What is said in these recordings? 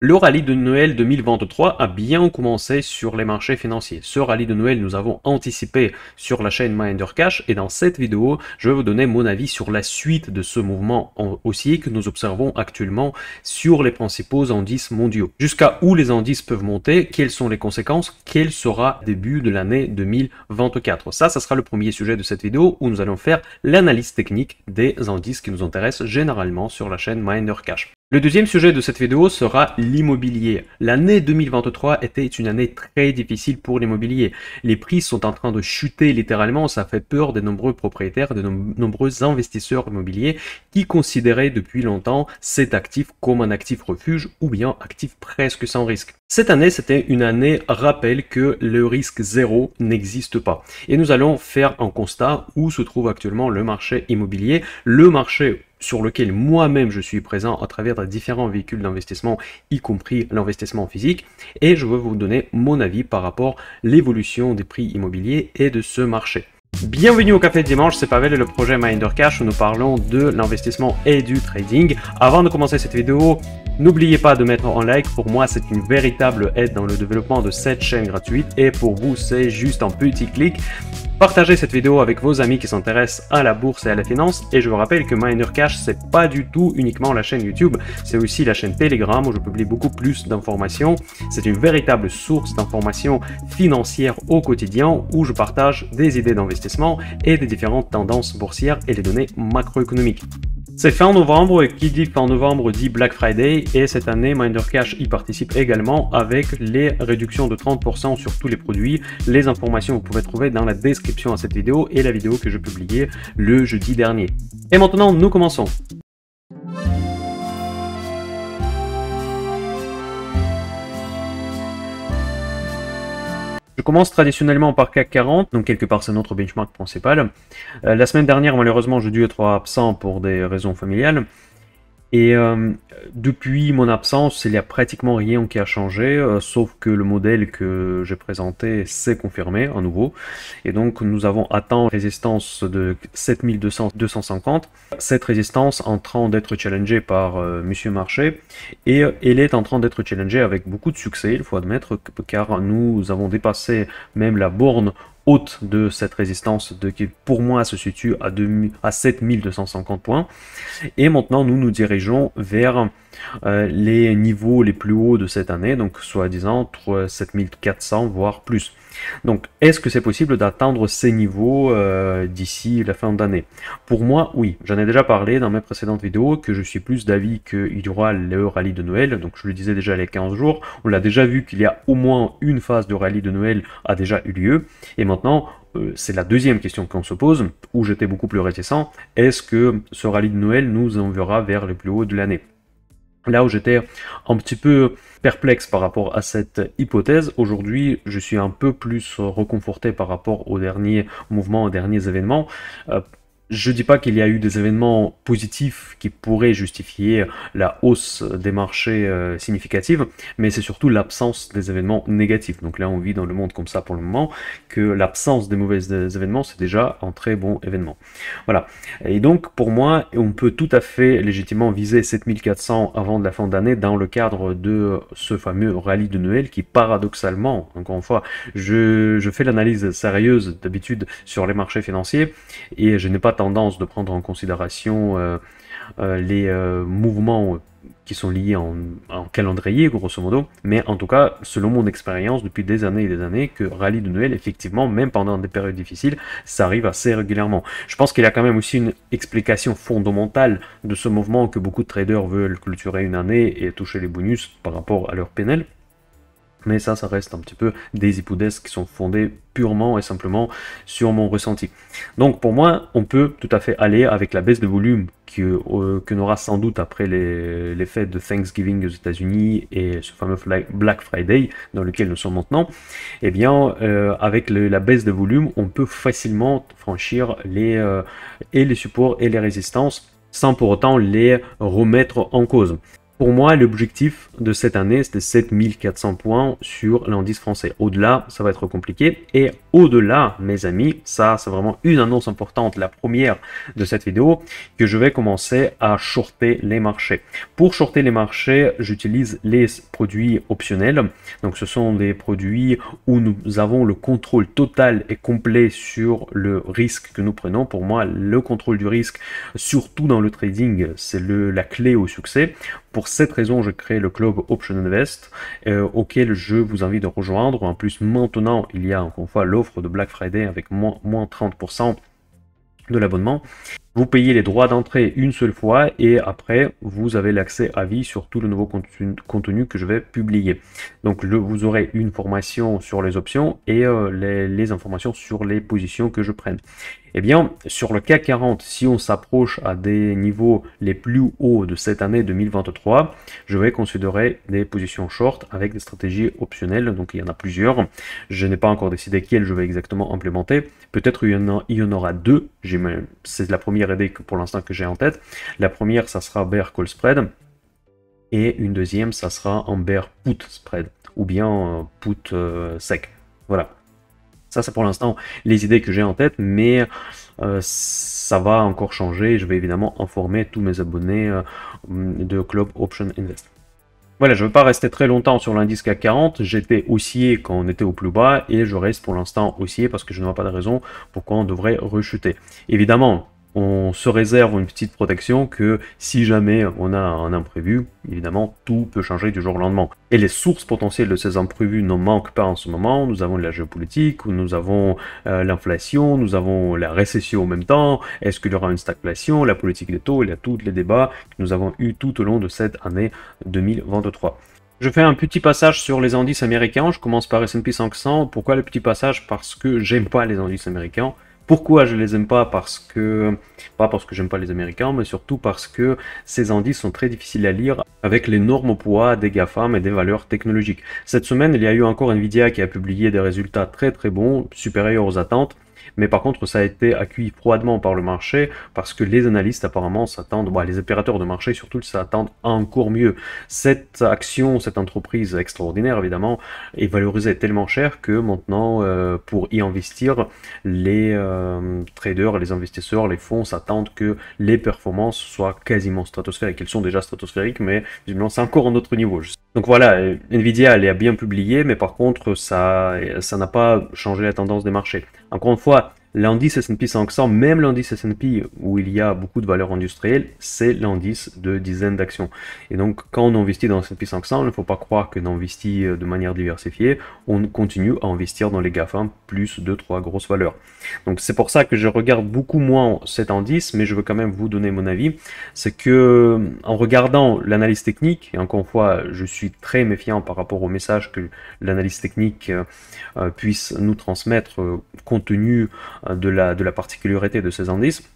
Le rallye de Noël 2023 a bien commencé sur les marchés financiers. Ce rallye de Noël, nous avons anticipé sur la chaîne MinderCash et dans cette vidéo, je vais vous donner mon avis sur la suite de ce mouvement haussier que nous observons actuellement sur les principaux indices mondiaux. Jusqu'à où les indices peuvent monter, quelles sont les conséquences, quel sera le début de l'année 2024. Ça sera le premier sujet de cette vidéo où nous allons faire l'analyse technique des indices qui nous intéressent généralement sur la chaîne MinderCash. Le deuxième sujet de cette vidéo sera l'immobilier. L'année 2023 était une année très difficile pour l'immobilier. Les prix sont en train de chuter littéralement, ça fait peur des nombreux propriétaires, de nombreux investisseurs immobiliers qui considéraient depuis longtemps cet actif comme un actif refuge ou bien actif presque sans risque. Cette année, c'était une année rappel que le risque zéro n'existe pas. Et nous allons faire un constat où se trouve actuellement le marché immobilier, le marché sur lequel moi-même je suis présent à travers de différents véhicules d'investissement, y compris l'investissement physique, et je vais vous donner mon avis par rapport à l'évolution des prix immobiliers et de ce marché. Bienvenue au Café de Dimanche, c'est Pavel et le projet MinderCash où nous parlons de l'investissement et du trading. Avant de commencer cette vidéo, n'oubliez pas de mettre un like, pour moi c'est une véritable aide dans le développement de cette chaîne gratuite et pour vous c'est juste un petit clic. Partagez cette vidéo avec vos amis qui s'intéressent à la bourse et à la finance. Et je vous rappelle que MinderCash, c'est pas du tout uniquement la chaîne YouTube, c'est aussi la chaîne Telegram où je publie beaucoup plus d'informations. C'est une véritable source d'informations financières au quotidien où je partage des idées d'investissement et des différentes tendances boursières et les données macroéconomiques. C'est fin novembre et qui dit fin novembre dit Black Friday et cette année MinderCash y participe également avec les réductions de 30% sur tous les produits. Les informations vous pouvez trouver dans la description à cette vidéo et la vidéo que je publiais le jeudi dernier. Et maintenant nous commençons. Je commence traditionnellement par CAC 40, donc quelque part c'est notre benchmark principal. La semaine dernière, malheureusement, j'ai dû être absent pour des raisons familiales. Et depuis mon absence, il n'y a pratiquement rien qui a changé, sauf que le modèle que j'ai présenté s'est confirmé à nouveau. Et donc nous avons atteint une résistance de 7200-250. Cette résistance en train d'être challengée par Monsieur Marché. Et elle est en train d'être challengée avec beaucoup de succès, il faut admettre, car nous avons dépassé même la borne haute de cette résistance qui pour moi se situe à 7250 points. Et maintenant nous nous dirigeons vers les niveaux les plus hauts de cette année, donc soi-disant entre 7400 voire plus. Donc est-ce que c'est possible d'atteindre ces niveaux d'ici la fin d'année? Pour moi, oui. J'en ai déjà parlé dans mes précédentes vidéos que je suis plus d'avis qu'il y aura le rallye de Noël. Donc je le disais déjà les 15 jours. On l'a déjà vu qu'il y a au moins une phase de rallye de Noël a déjà eu lieu. Et maintenant, c'est la deuxième question qu'on se pose, où j'étais beaucoup plus réticent. Est-ce que ce rallye de Noël nous enverra vers le plus haut de l'année? Là où j'étais un petit peu perplexe par rapport à cette hypothèse, aujourd'hui je suis un peu plus reconforté par rapport aux derniers mouvements, aux derniers événements. Je ne dis pas qu'il y a eu des événements positifs qui pourraient justifier la hausse des marchés significative, mais c'est surtout l'absence des événements négatifs. Donc là, on vit dans le monde comme ça pour le moment, que l'absence des mauvais événements, c'est déjà un très bon événement. Voilà. Et donc, pour moi, on peut tout à fait légitimement viser 7400 avant de la fin d'année dans le cadre de ce fameux rallye de Noël qui, paradoxalement, encore une fois, je fais l'analyse sérieuse d'habitude sur les marchés financiers et je n'ai pas tendance de prendre en considération les mouvements qui sont liés en calendrier, grosso modo, mais en tout cas, selon mon expérience depuis des années et des années, que rallye de Noël, effectivement, même pendant des périodes difficiles, ça arrive assez régulièrement. Je pense qu'il y a quand même aussi une explication fondamentale de ce mouvement que beaucoup de traders veulent clôturer une année et toucher les bonus par rapport à leur PNL. Mais ça reste un petit peu des hypothèses qui sont fondées purement et simplement sur mon ressenti. Donc pour moi, on peut tout à fait aller avec la baisse de volume que n'aura sans doute après les fêtes de Thanksgiving aux États-Unis et ce fameux Black Friday dans lequel nous sommes maintenant. Eh bien, avec la baisse de volume, on peut facilement franchir les supports et les résistances sans pour autant les remettre en cause. Pour moi, l'objectif de cette année, c'était 7400 points sur l'indice français. Au-delà, ça va être compliqué. Et au-delà, mes amis, ça, c'est vraiment une annonce importante, la première de cette vidéo, que je vais commencer à shorter les marchés. Pour shorter les marchés, j'utilise les produits optionnels. Donc, ce sont des produits où nous avons le contrôle total et complet sur le risque que nous prenons. Pour moi, le contrôle du risque, surtout dans le trading, c'est la clé au succès. Pour cette raison, je crée le club Option Invest auquel je vous invite de rejoindre. En plus, maintenant, il y a encore une fois l'offre de Black Friday avec moins 30% de l'abonnement. Vous payez les droits d'entrée une seule fois et après, vous avez l'accès à vie sur tout le nouveau contenu que je vais publier. Donc, vous aurez une formation sur les options et les informations sur les positions que je prenne. Eh bien, sur le CAC 40, si on s'approche à des niveaux les plus hauts de cette année 2023, je vais considérer des positions short avec des stratégies optionnelles. Donc, il y en a plusieurs. Je n'ai pas encore décidé quelles je vais exactement implémenter. Peut-être il y en aura deux. C'est la première idée que pour l'instant que j'ai en tête. La première, ça sera bear call spread. Et une deuxième, ça sera en bear put spread. Ou bien put sec. Voilà. Ça, c'est pour l'instant les idées que j'ai en tête, mais ça va encore changer. Je vais évidemment informer tous mes abonnés de Club Option Invest. Voilà, je ne vais pas rester très longtemps sur l'indice CAC 40. J'étais haussier quand on était au plus bas et je reste pour l'instant haussier parce que je ne vois pas de raison pourquoi on devrait rechuter. Évidemment, on se réserve une petite protection que si jamais on a un imprévu, évidemment, tout peut changer du jour au lendemain. Et les sources potentielles de ces imprévus n'en manquent pas en ce moment. Nous avons la géopolitique, nous avons l'inflation, nous avons la récession en même temps. Est-ce qu'il y aura une stagflation, la politique des taux? Il y a tous les débats que nous avons eus tout au long de cette année 2023. Je fais un petit passage sur les indices américains. Je commence par S&P 500. Pourquoi le petit passage? Parce que j'aime pas les indices américains. Pourquoi je les aime pas? Pas parce que j'aime pas les Américains, mais surtout parce que ces indices sont très difficiles à lire avec l'énorme poids des GAFAM et des valeurs technologiques. Cette semaine, il y a eu encore Nvidia qui a publié des résultats très très bons, supérieurs aux attentes. Mais par contre, ça a été accueilli froidement par le marché parce que les analystes apparemment s'attendent, les opérateurs de marché surtout s'attendent à encore mieux. Cette action, cette entreprise extraordinaire évidemment, est valorisée tellement cher que maintenant, pour y investir, les traders, les investisseurs, les fonds s'attendent que les performances soient quasiment stratosphériques. Elles sont déjà stratosphériques, mais visiblement c'est encore un autre niveau. Donc voilà, Nvidia, elle a bien publié, mais par contre, ça n'a pas changé la tendance des marchés. Encore une fois, l'indice S&P 500, même l'indice S&P où il y a beaucoup de valeurs industrielles, c'est l'indice de dizaines d'actions. Et donc, quand on investit dans S&P 500, il ne faut pas croire qu'on investit de manière diversifiée. On continue à investir dans les GAFAM plus 2-3 grosses valeurs. Donc, c'est pour ça que je regarde beaucoup moins cet indice, mais je veux quand même vous donner mon avis. C'est que, en regardant l'analyse technique, et encore une fois, je suis très méfiant par rapport au message que l'analyse technique puisse nous transmettre compte tenu de la particularité de ces indices,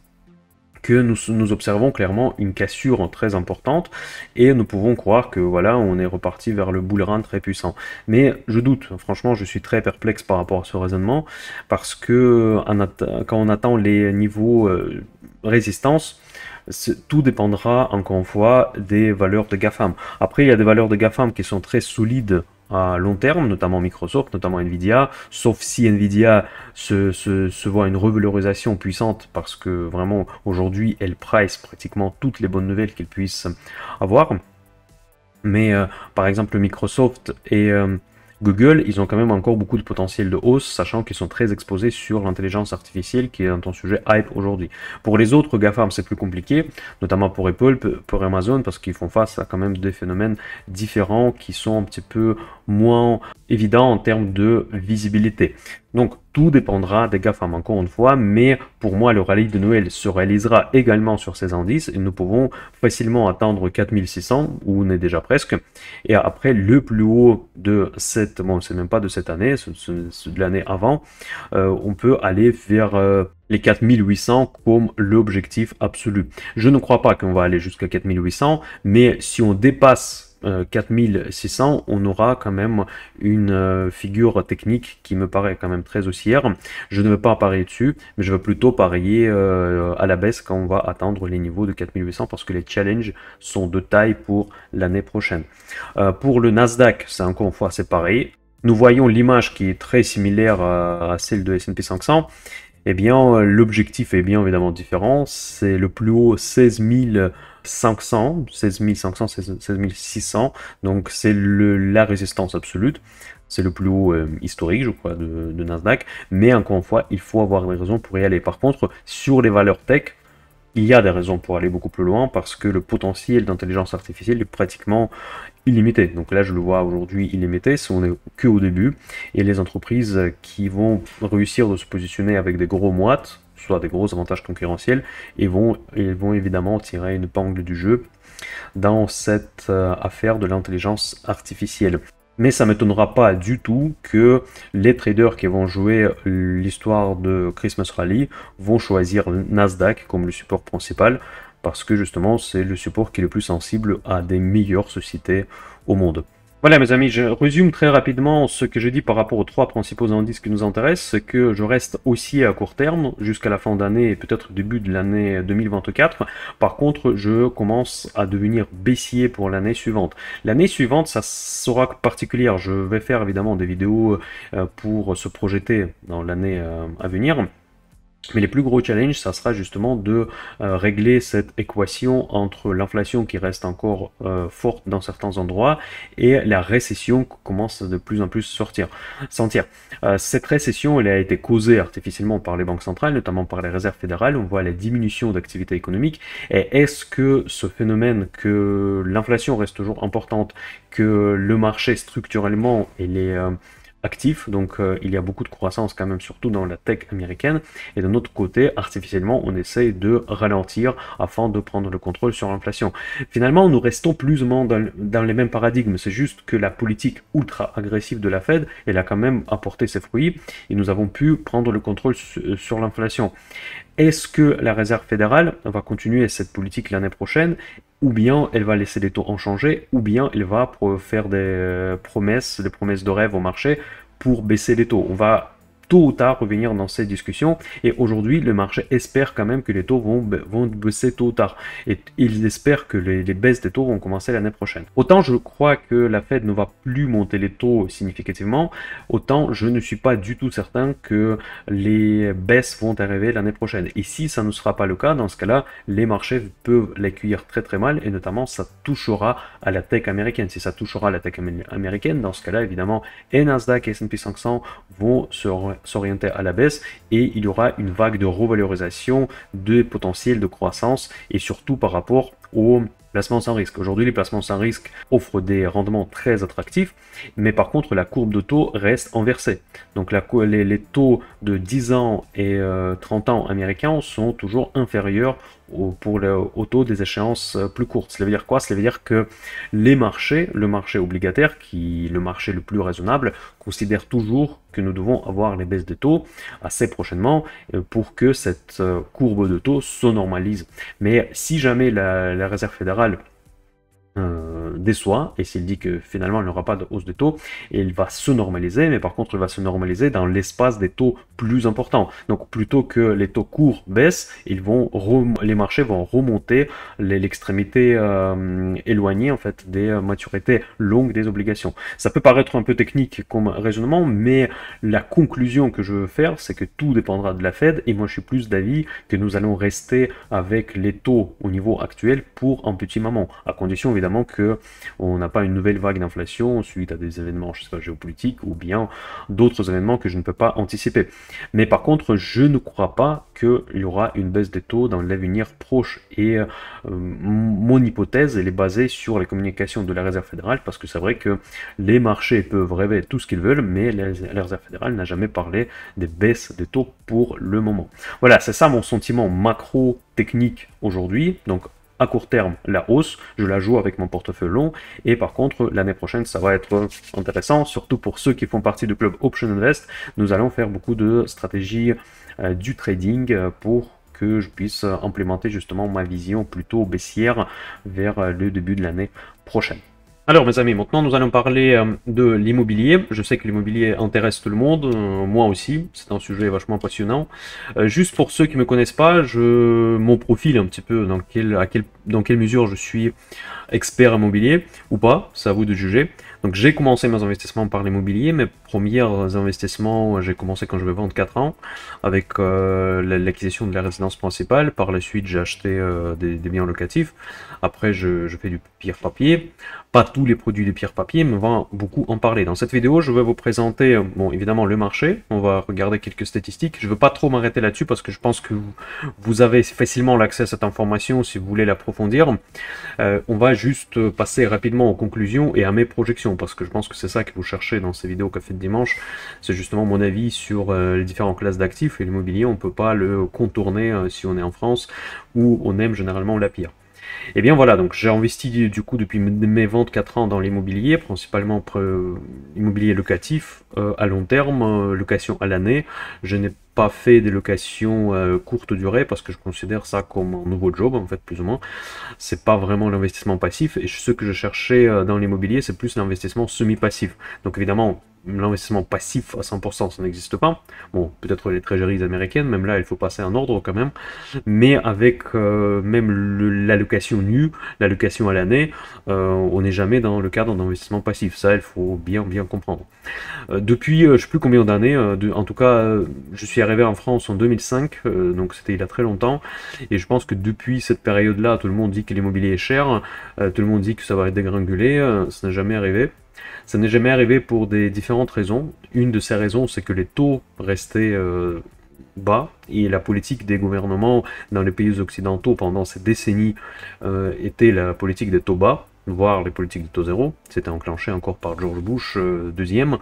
que nous observons clairement une cassure très importante et nous pouvons croire que voilà, on est reparti vers le bull run très puissant. Mais je doute, franchement, je suis très perplexe par rapport à ce raisonnement parce que quand on attend les niveaux résistance, tout dépendra encore une fois des valeurs de GAFAM. Après, il y a des valeurs de GAFAM qui sont très solides à long terme, notamment Microsoft, notamment Nvidia, sauf si Nvidia se voit une revalorisation puissante parce que vraiment aujourd'hui elle price pratiquement toutes les bonnes nouvelles qu'elle puisse avoir. Mais par exemple Microsoft et Google, ils ont quand même encore beaucoup de potentiel de hausse, sachant qu'ils sont très exposés sur l'intelligence artificielle, qui est un sujet hype aujourd'hui. Pour les autres GAFAM, c'est plus compliqué, notamment pour Apple, pour Amazon, parce qu'ils font face à quand même des phénomènes différents qui sont un petit peu moins évidents en termes de visibilité. Donc, tout dépendra des GAFAM, encore une fois, mais pour moi, le rallye de Noël se réalisera également sur ces indices et nous pouvons facilement atteindre 4600, où on est déjà presque. Et après, le plus haut de cette, bon, c'est même pas de cette année, c'est de l'année avant, on peut aller vers les 4800 comme l'objectif absolu. Je ne crois pas qu'on va aller jusqu'à 4800, mais si on dépasse 4600, on aura quand même une figure technique qui me paraît quand même très haussière. Je ne veux pas parier dessus, mais je veux plutôt parier à la baisse quand on va atteindre les niveaux de 4800 parce que les challenges sont de taille pour l'année prochaine. Pour le Nasdaq, c'est encore une fois c'est pareil. Nous voyons l'image qui est très similaire à celle de S&P 500. Eh bien, l'objectif est bien évidemment différent. C'est le plus haut 16 500, 16 500, 16 600. Donc, c'est la résistance absolue. C'est le plus haut historique, je crois, de Nasdaq. Mais encore une fois, il faut avoir des raisons pour y aller. Par contre, sur les valeurs tech, il y a des raisons pour aller beaucoup plus loin parce que le potentiel d'intelligence artificielle est pratiquement illimité. Donc là, je le vois aujourd'hui illimité, on n'est que au début. Et les entreprises qui vont réussir de se positionner avec des gros moats, soit des gros avantages concurrentiels, et vont évidemment tirer une épingle du jeu dans cette affaire de l'intelligence artificielle. Mais ça ne m'étonnera pas du tout que les traders qui vont jouer l'histoire de Christmas Rally vont choisir Nasdaq comme le support principal parce que justement c'est le support qui est le plus sensible à des meilleures sociétés au monde. Voilà mes amis, je résume très rapidement ce que je dis par rapport aux trois principaux indices qui nous intéressent, c'est que je reste haussier à court terme jusqu'à la fin d'année et peut-être début de l'année 2024. Par contre, je commence à devenir baissier pour l'année suivante. L'année suivante, ça sera particulière. Je vais faire évidemment des vidéos pour se projeter dans l'année à venir. Mais les plus gros challenges, ça sera justement de régler cette équation entre l'inflation qui reste encore forte dans certains endroits et la récession qui commence de plus en plus sentir. Cette récession, elle a été causée artificiellement par les banques centrales, notamment par les réserves fédérales. On voit la diminution d'activité économique. Et est-ce que ce phénomène, que l'inflation reste toujours importante, que le marché structurellement, il est actif, donc il y a beaucoup de croissance quand même, surtout dans la tech américaine, et d'un autre côté, artificiellement, on essaye de ralentir afin de prendre le contrôle sur l'inflation. Finalement, nous restons plus ou moins dans les mêmes paradigmes, c'est juste que la politique ultra agressive de la Fed, elle a quand même apporté ses fruits, et nous avons pu prendre le contrôle sur l'inflation. Est-ce que la Réserve fédérale va continuer cette politique l'année prochaine, ou bien elle va laisser les taux inchangés, ou bien elle va faire des promesses de rêve au marché pour baisser les taux. On va tôt ou tard revenir dans cette discussion, et aujourd'hui le marché espère quand même que les taux vont baisser tôt ou tard, et ils espèrent que les baisses des taux vont commencer l'année prochaine. Autant je crois que la Fed ne va plus monter les taux significativement, autant je ne suis pas du tout certain que les baisses vont arriver l'année prochaine. Et si ça ne sera pas le cas, dans ce cas-là, les marchés peuvent l'accueillir très très mal, et notamment ça touchera à la tech américaine. Si ça touchera à la tech américaine, dans ce cas-là, évidemment, et Nasdaq et S&P 500 vont s'orienter à la baisse, et il y aura une vague de revalorisation de potentiel de croissance, et surtout par rapport aux placements sans risque. Aujourd'hui, les placements sans risque offrent des rendements très attractifs, mais par contre, la courbe de taux reste inversée. Donc les taux de 10 ans et 30 ans américains sont toujours inférieurs au taux des échéances plus courtes. Cela veut dire quoi? Cela veut dire que le marché obligataire, qui est le marché le plus raisonnable, considère toujours que nous devons avoir les baisses des taux assez prochainement pour que cette courbe de taux se normalise. Mais si jamais la Réserve fédérale déçoit, et s'il dit que finalement il n'y aura pas de hausse de taux, et il va se normaliser, mais par contre il va se normaliser dans l'espace des taux plus importants. Donc plutôt que les taux courts baissent, les marchés vont remonter l'extrémité éloignée en fait des maturités longues des obligations. Ça peut paraître un peu technique comme raisonnement, mais la conclusion que je veux faire, c'est que tout dépendra de la Fed, et moi je suis plus d'avis que nous allons rester avec les taux au niveau actuel pour un petit moment, à condition évidemment que on n'a pas une nouvelle vague d'inflation suite à des événements, je sais pas, géopolitiques ou bien d'autres événements que je ne peux pas anticiper. Mais par contre, je ne crois pas qu'il y aura une baisse des taux dans l'avenir proche, et mon hypothèse elle est basée sur les communications de la Réserve fédérale, parce que c'est vrai que les marchés peuvent rêver tout ce qu'ils veulent, mais la Réserve fédérale n'a jamais parlé des baisses des taux pour le moment. Voilà, c'est ça mon sentiment macro technique aujourd'hui. Donc à court terme, la hausse, je la joue avec mon portefeuille long, et par contre, l'année prochaine, ça va être intéressant, surtout pour ceux qui font partie du club Option Invest. Nous allons faire beaucoup de stratégies du trading pour que je puisse implémenter justement ma vision plutôt baissière vers le début de l'année prochaine. Alors mes amis, maintenant nous allons parler de l'immobilier. Je sais que l'immobilier intéresse tout le monde, moi aussi, c'est un sujet vachement passionnant. Juste pour ceux qui ne me connaissent pas, mon profil un petit peu, dans quelle mesure je suis expert immobilier ou pas, c'est à vous de juger. Donc j'ai commencé mes investissements par l'immobilier, mes premiers investissements, j'ai commencé quand j'avais 24 ans, avec l'acquisition de la résidence principale. Par la suite, j'ai acheté des biens locatifs. Après, je fais du pierre papier. Pas tous les produits de pierre papier, mais on va beaucoup en parler. Dans cette vidéo, je vais vous présenter, bon, évidemment, le marché. On va regarder quelques statistiques. Je ne veux pas trop m'arrêter là-dessus parce que je pense que vous avez facilement l'accès à cette information si vous voulez l'approfondir. On va juste passer rapidement aux conclusions et à mes projections, parce que je pense que c'est ça que vous cherchez dans ces vidéos Café de Dimanche. C'est justement mon avis sur les différentes classes d'actifs, et l'immobilier, on ne peut pas le contourner si on est en France, où on aime généralement la pierre. Et bien voilà, donc j'ai investi du coup depuis mes 24 ans dans l'immobilier, principalement immobilier locatif à long terme, location à l'année. Je n'ai pas fait des locations courte durée parce que je considère ça comme un nouveau job en fait, plus ou moins. C'est pas vraiment l'investissement passif, et ce que je cherchais dans l'immobilier, c'est plus l'investissement semi-passif. Donc évidemment, l'investissement passif à 100%, ça n'existe pas. Bon, peut-être les treasuries américaines, même là, il faut passer un ordre quand même. Mais avec même l'allocation nue, l'allocation à l'année, on n'est jamais dans le cadre d'investissement passif. Ça, il faut bien comprendre. Depuis, je ne sais plus combien d'années, en tout cas, je suis arrivé en France en 2005, donc c'était il y a très longtemps. Et je pense que depuis cette période-là, tout le monde dit que l'immobilier est cher, tout le monde dit que ça va être dégringolé, ça n'est jamais arrivé. Ça n'est jamais arrivé pour des différentes raisons. Une de ces raisons, c'est que les taux restaient bas, et la politique des gouvernements dans les pays occidentaux pendant ces décennies était la politique des taux bas, voire les politiques de taux zéro. C'était enclenché encore par George Bush deuxième,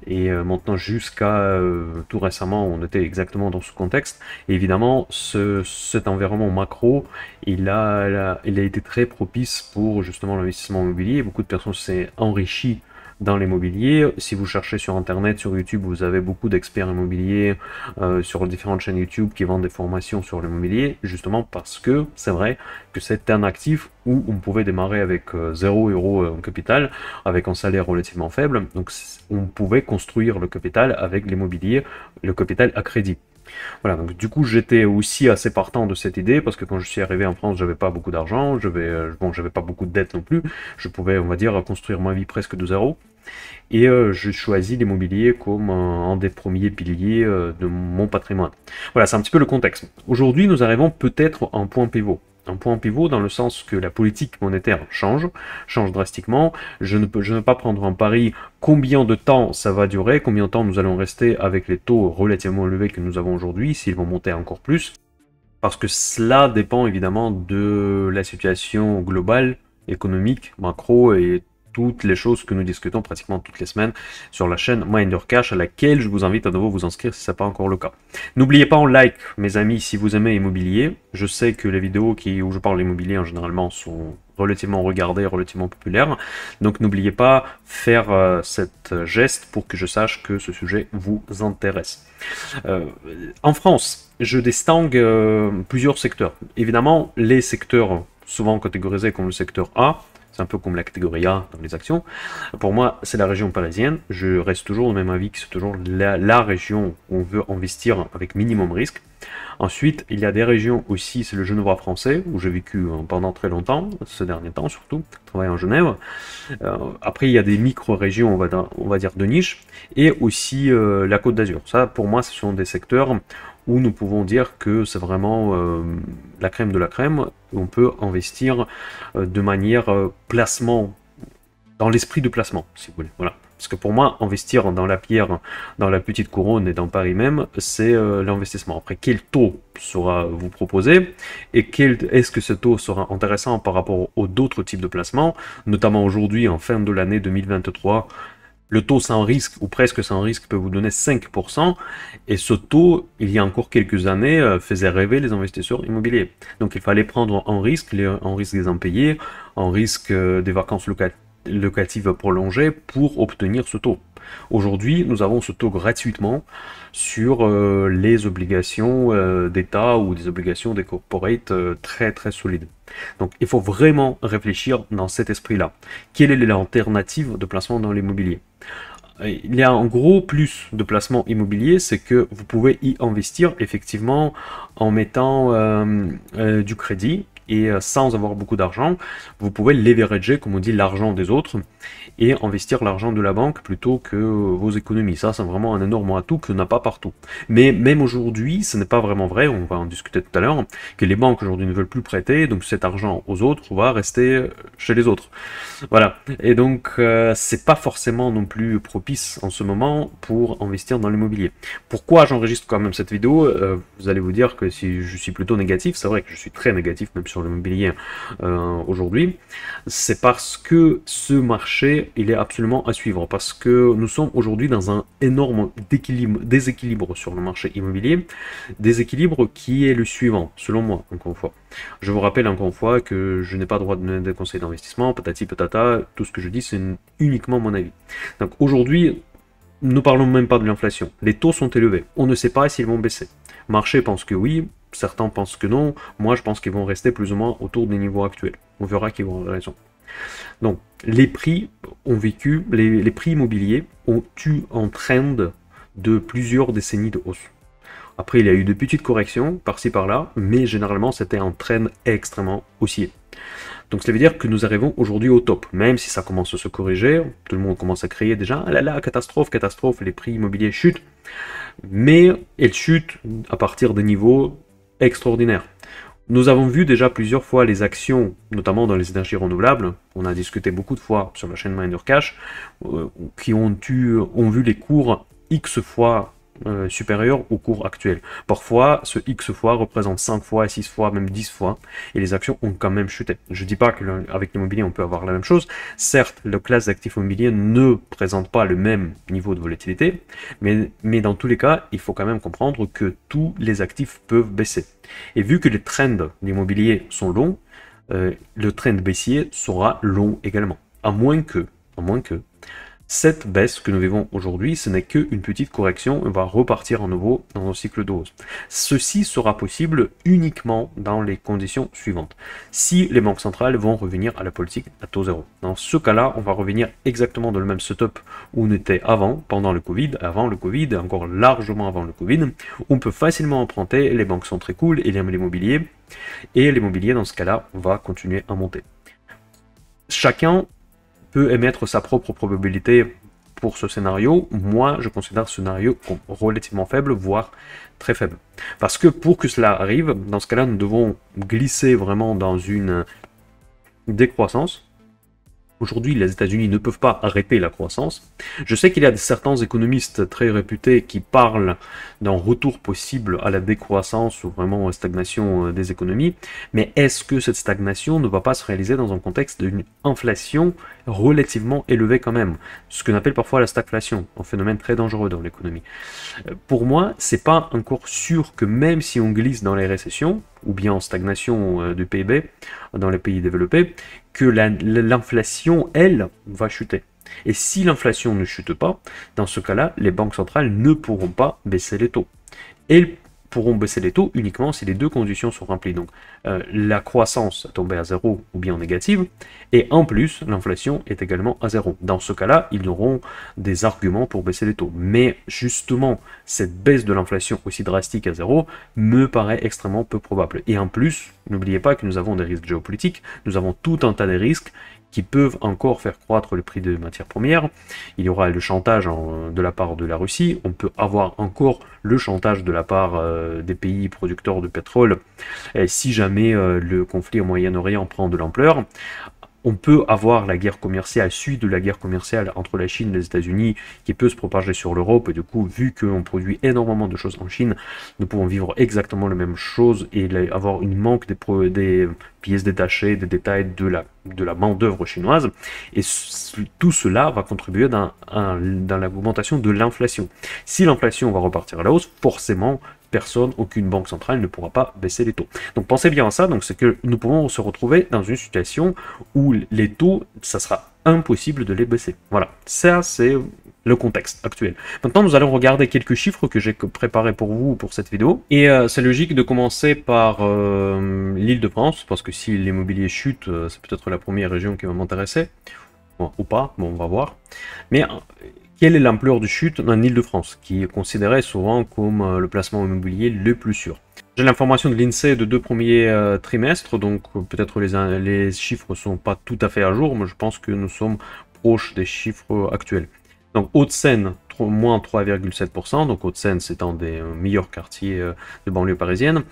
et maintenant jusqu'à tout récemment, on était exactement dans ce contexte. Et évidemment, cet environnement macro, il a été très propice pour justement l'investissement immobilier. Beaucoup de personnes s'est enrichies dans l'immobilier. Si vous cherchez sur internet, sur YouTube, vous avez beaucoup d'experts immobiliers sur différentes chaînes YouTube qui vendent des formations sur l'immobilier, justement parce que c'est vrai que c'est un actif où on pouvait démarrer avec 0 € en capital, avec un salaire relativement faible. Donc on pouvait construire le capital avec l'immobilier, le capital à crédit. Voilà, donc du coup j'étais aussi assez partant de cette idée, parce que quand je suis arrivé en France, j'avais pas beaucoup d'argent, j'avais pas beaucoup de dettes non plus, je pouvais, on va dire, construire ma vie presque de zéro, et je choisis l'immobilier comme un des premiers piliers de mon patrimoine. Voilà, c'est un petit peu le contexte. Aujourd'hui, nous arrivons peut-être à un point pivot. Un point pivot dans le sens que la politique monétaire change drastiquement. Je ne peux pas prendre un pari combien de temps ça va durer, combien de temps nous allons rester avec les taux relativement élevés que nous avons aujourd'hui, s'ils vont monter encore plus. Parce que cela dépend évidemment de la situation globale, économique, macro, et toutes les choses que nous discutons pratiquement toutes les semaines sur la chaîne Minder Cash, à laquelle je vous invite à nouveau à vous inscrire si ce n'est pas encore le cas. N'oubliez pas en like, mes amis, si vous aimez immobilier. Je sais que les vidéos où je parle d'immobilier en généralement sont relativement regardées, relativement populaires. Donc n'oubliez pas faire cette geste pour que je sache que ce sujet vous intéresse. En France, je distingue plusieurs secteurs. Évidemment, les secteurs souvent catégorisés comme le secteur A, c'est un peu comme la catégorie A dans les actions. Pour moi, c'est la région parisienne. Je reste toujours au même avis que c'est toujours la région où on veut investir avec minimum risque. Ensuite, il y a des régions aussi, c'est le Genevois français, où j'ai vécu pendant très longtemps, ces derniers temps surtout, travaillé en Genève. Après, il y a des micro-régions, on va dire de niche, et aussi la Côte d'Azur. Ça, pour moi, ce sont des secteurs où nous pouvons dire que c'est vraiment la crème de la crème. On peut investir de manière placement, dans l'esprit de placement, si vous voulez. Voilà. Parce que pour moi, investir dans la pierre, dans la petite couronne et dans Paris même, c'est l'investissement. Après, quel taux sera vous proposé, et est-ce que ce taux sera intéressant par rapport aux d'autres types de placements, notamment aujourd'hui, en fin de l'année 2023, le taux sans risque, ou presque sans risque, peut vous donner 5%, et ce taux, il y a encore quelques années, faisait rêver les investisseurs immobiliers. Donc il fallait prendre un risque des impayés, un risque des vacances locative prolongée pour obtenir ce taux. Aujourd'hui, nous avons ce taux gratuitement sur les obligations d'État ou des obligations des corporates très très solides. Donc il faut vraiment réfléchir dans cet esprit-là. Quelle est l'alternative de placement dans l'immobilier? Il y a un gros plus de placement immobilier, c'est que vous pouvez y investir effectivement en mettant du crédit et sans avoir beaucoup d'argent, vous pouvez leverager, comme on dit, l'argent des autres et investir l'argent de la banque plutôt que vos économies. Ça, c'est vraiment un énorme atout que n'a pas partout. Mais même aujourd'hui, ce n'est pas vraiment vrai, on va en discuter tout à l'heure, que les banques aujourd'hui ne veulent plus prêter, donc cet argent aux autres va rester chez les autres. Voilà. Et donc, c'est pas forcément non plus propice en ce moment pour investir dans l'immobilier. Pourquoi j'enregistre quand même cette vidéo? Vous allez vous dire que si je suis plutôt négatif, c'est vrai que je suis très négatif même sur l'immobilier aujourd'hui. C'est parce que ce marché, il est absolument à suivre, parce que nous sommes aujourd'hui dans un énorme déséquilibre sur le marché immobilier, déséquilibre qui est le suivant, selon moi, encore une fois. Je vous rappelle encore une fois que je n'ai pas le droit de donner des conseils d'investissement, patati patata, tout ce que je dis c'est uniquement mon avis. Donc aujourd'hui, ne parlons même pas de l'inflation. Les taux sont élevés, on ne sait pas s'ils vont baisser. Le marché pense que oui, certains pensent que non, moi je pense qu'ils vont rester plus ou moins autour des niveaux actuels. On verra qu'ils vont avoir raison. Donc les prix ont vécu, les prix immobiliers ont eu un trend de plusieurs décennies de hausse. Après, il y a eu de petites corrections par-ci par-là, mais généralement, c'était un trend extrêmement haussier. Donc, ça veut dire que nous arrivons aujourd'hui au top. Même si ça commence à se corriger, tout le monde commence à crier déjà « Ah là là, catastrophe, catastrophe, les prix immobiliers chutent ». Mais elles chutent à partir des niveaux extraordinaires. Nous avons vu déjà plusieurs fois les actions, notamment dans les énergies renouvelables, on a discuté beaucoup de fois sur la chaîne Miner Cash, qui ont vu les cours X fois supérieur au cours actuel. Parfois, ce X fois représente 5 fois, 6 fois, même 10 fois, et les actions ont quand même chuté. Je ne dis pas qu'avec l'immobilier, on peut avoir la même chose. Certes, la classe d'actifs immobiliers ne présente pas le même niveau de volatilité, mais dans tous les cas, il faut quand même comprendre que tous les actifs peuvent baisser. Et vu que les trends d'immobilier sont longs, le trend baissier sera long également. À moins que cette baisse que nous vivons aujourd'hui, ce n'est qu'une petite correction, on va repartir à nouveau dans un cycle de hausse. Ceci sera possible uniquement dans les conditions suivantes. Si les banques centrales vont revenir à la politique à taux zéro. Dans ce cas-là, on va revenir exactement dans le même setup où on était avant, pendant le Covid, encore largement avant le Covid. On peut facilement emprunter, les banques sont très cool, il y a l'immobilier, et l'immobilier dans ce cas-là va continuer à monter. Chacun peut émettre sa propre probabilité pour ce scénario. Moi, je considère ce scénario comme relativement faible, voire très faible. Parce que pour que cela arrive, dans ce cas-là, nous devons glisser vraiment dans une décroissance. Aujourd'hui, les États-Unis ne peuvent pas arrêter la croissance. Je sais qu'il y a certains économistes très réputés qui parlent d'un retour possible à la décroissance ou vraiment stagnation des économies, mais est-ce que cette stagnation ne va pas se réaliser dans un contexte d'une inflation relativement élevée quand même? Ce qu'on appelle parfois la stagflation, un phénomène très dangereux dans l'économie. Pour moi, c'est pas encore sûr que même si on glisse dans les récessions, ou bien en stagnation du PIB dans les pays développés, que l'inflation, elle, va chuter. Et si l'inflation ne chute pas, dans ce cas-là, les banques centrales ne pourront pas baisser les taux. Elles pourront baisser les taux uniquement si les deux conditions sont remplies. Donc la croissance tombée à zéro ou bien négative, et en plus, l'inflation est également à zéro. Dans ce cas-là, ils auront des arguments pour baisser les taux. Mais justement, cette baisse de l'inflation aussi drastique à zéro me paraît extrêmement peu probable. Et en plus, n'oubliez pas que nous avons des risques géopolitiques, nous avons tout un tas de risques qui peuvent encore faire croître le prix des matières premières. Il y aura le chantage de la part de la Russie, on peut avoir encore le chantage de la part des pays producteurs de pétrole si jamais le conflit au Moyen-Orient prend de l'ampleur. On peut avoir la guerre commerciale, suite de la guerre commerciale entre la Chine et les États-Unis, qui peut se propager sur l'Europe. Et du coup, vu qu'on produit énormément de choses en Chine, nous pouvons vivre exactement la même chose et avoir une manque des pièces détachées, des détails de la main-d'œuvre chinoise. Et tout cela va contribuer dans l'augmentation de l'inflation. Si l'inflation va repartir à la hausse, forcément, personne, aucune banque centrale ne pourra pas baisser les taux. Donc pensez bien à ça, donc c'est que nous pouvons se retrouver dans une situation où les taux, ça sera impossible de les baisser. Voilà, ça c'est le contexte actuel. Maintenant, nous allons regarder quelques chiffres que j'ai préparés pour vous pour cette vidéo. Et c'est logique de commencer par l'Île-de-France, parce que si l'immobilier chute, c'est peut-être la première région qui va m'intéresser. Bon, ou pas, bon, on va voir. Mais quelle est l'ampleur de chute en Île-de-France, qui est considéré souvent comme le placement immobilier le plus sûr? J'ai l'information de l'INSEE de 2 premiers trimestres, donc peut-être les chiffres ne sont pas tout à fait à jour, mais je pense que nous sommes proches des chiffres actuels. Donc Hauts-de-Seine, moins 3,7%, donc Hauts-de-Seine c'est un des meilleurs quartiers de banlieue parisienne,